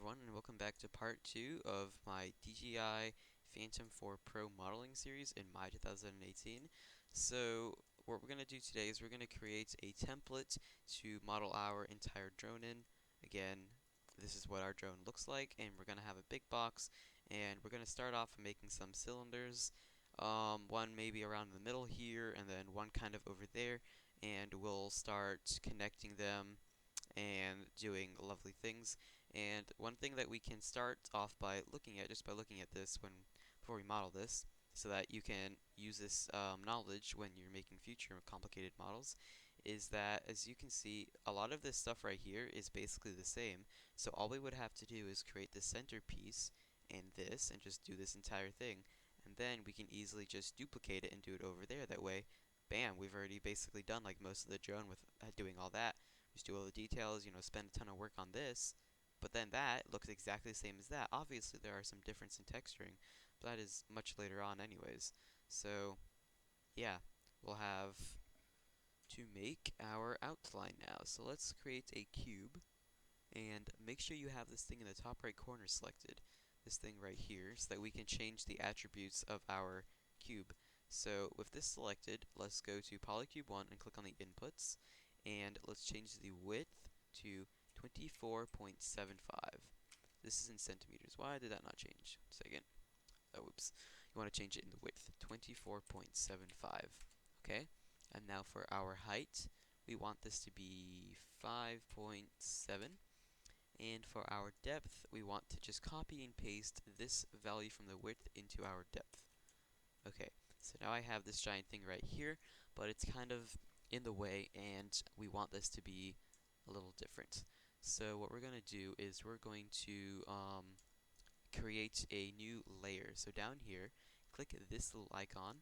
everyone, and welcome back to part 2 of my DJI Phantom 4 Pro modeling series in May 2018. So, what we're going to do today is we're going to create a template to model our entire drone in. Again, this is what our drone looks like, and we're going to have a big box, and we're going to start off making some cylinders. One maybe around the middle here, and then one kind of over there, and we'll start connecting them and doing lovely things. And one thing that we can start off by looking at, just by looking at this before we model this, so that you can use this knowledge when you're making future complicated models, is that, as you can see, a lot of this stuff right here is basically the same. So all we would have to do is create the centerpiece and this, and just do this entire thing. And then we can easily just duplicate it and do it over there. That way, bam, we've already basically done like most of the drone with doing all that. Just do all the details, spend a ton of work on this, but then that looks exactly the same as that. Obviously, there are some difference in texturing, but that is much later on anyways. So, yeah, we'll have to make our outline now. So let's create a cube, and make sure you have this thing in the top right corner selected, this thing right here, so that we can change the attributes of our cube. So with this selected, let's go to Polycube 1 and click on the inputs, and let's change the width to 24.75. This is in centimeters. Why did that not change? Second. Oh, oops. You want to change it in the width, 24.75. Okay? And now for our height, we want this to be 5.7. And for our depth, we want to just copy and paste this value from the width into our depth. Okay, so now I have this giant thing right here, but it's kind of in the way, and we want this to be a little different. So what we're going to do is we're going to create a new layer. So down here, click this little icon,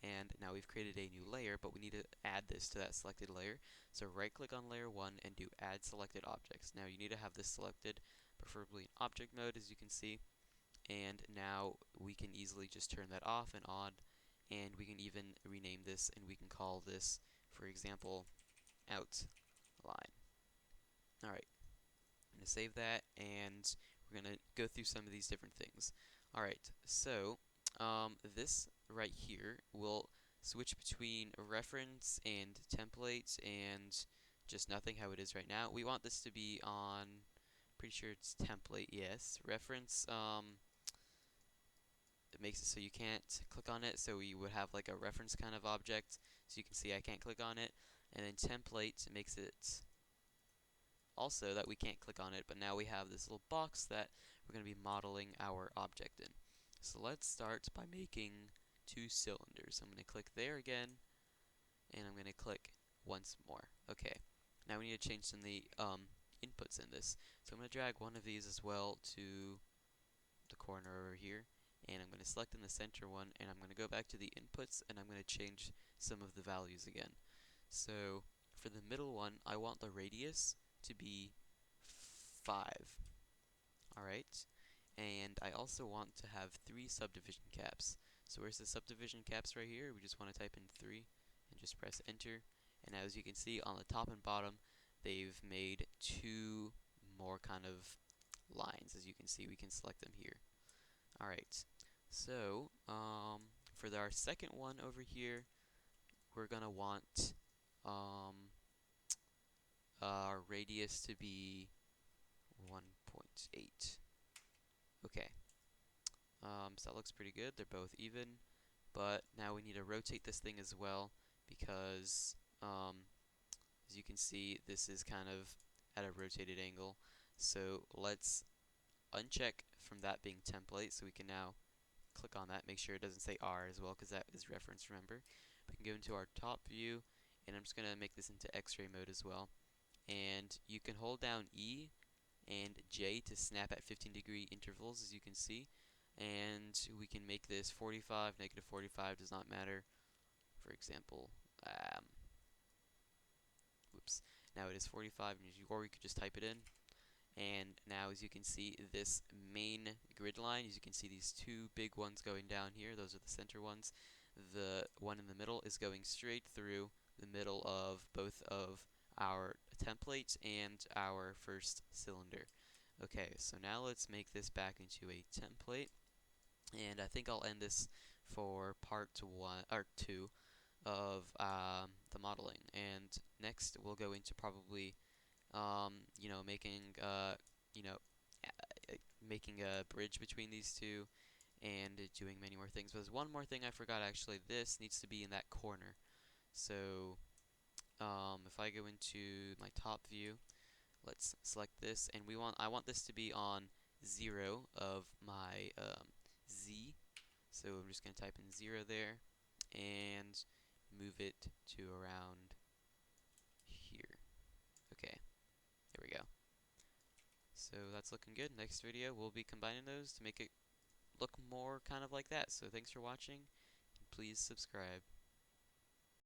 and now we've created a new layer, but we need to add this to that selected layer. So right click on layer 1 and do add selected objects. Now you need to have this selected, preferably in object mode, as you can see. And now we can easily just turn that off and on, and we can even rename this, and we can call this, for example, outline. Alright, I'm going to save that, and we're going to go through some of these different things. Alright, so this right here will switch between reference and template and just nothing, how it is right now. We want this to be on, pretty sure it's template, yes. Reference, it makes it so you can't click on it, so we would have like a reference kind of object, so you can see I can't click on it. And then template makes it also that we can't click on it, but now we have this little box that we're going to be modeling our object in. So let's start by making 2 cylinders. I'm going to click there again, and I'm going to click once more. Okay, now we need to change some of the inputs in this. So I'm going to drag one of these as well to the corner over here, and I'm going to select in the center one, and I'm going to go back to the inputs, and I'm going to change some of the values again. So for the middle one, I want the radius to be 5. Alright, and I also want to have 3 subdivision caps. So where's the subdivision caps? Right here. We just want to type in 3 and just press enter, and as you can see on the top and bottom, they've made 2 more kind of lines. As you can see, we can select them here. Alright, so for our second one over here, we're gonna want our radius to be 1.8. Okay, so that looks pretty good. They're both even, but now we need to rotate this thing as well, because as you can see, this is kind of at a rotated angle. So let's uncheck from that being template, so we can now click on that, make sure it doesn't say R as well, because that is reference, remember. We can go into our top view, and I'm just going to make this into X-ray mode as well. And you can hold down E and J to snap at 15-degree intervals, as you can see. And we can make this 45, negative 45, does not matter. For example, whoops, now it is 45, or we could just type it in. And now, as you can see, this main grid line, as you can see these 2 big ones going down here, those are the center ones. The one in the middle is going straight through the middle of both of our template and our first cylinder. Okay, so now let's make this back into a template, and I think I'll end this for part one or two of the modeling. And next we'll go into probably making you know making a bridge between these two and doing many more things. But there's one more thing I forgot actually. This needs to be in that corner. So if I go into my top view, let's select this, and I want this to be on 0 of my Z. So I'm just going to type in 0 there and move it to around here. Okay, there we go. So that's looking good. Next video, we'll be combining those to make it look more kind of like that. So thanks for watching, and please subscribe.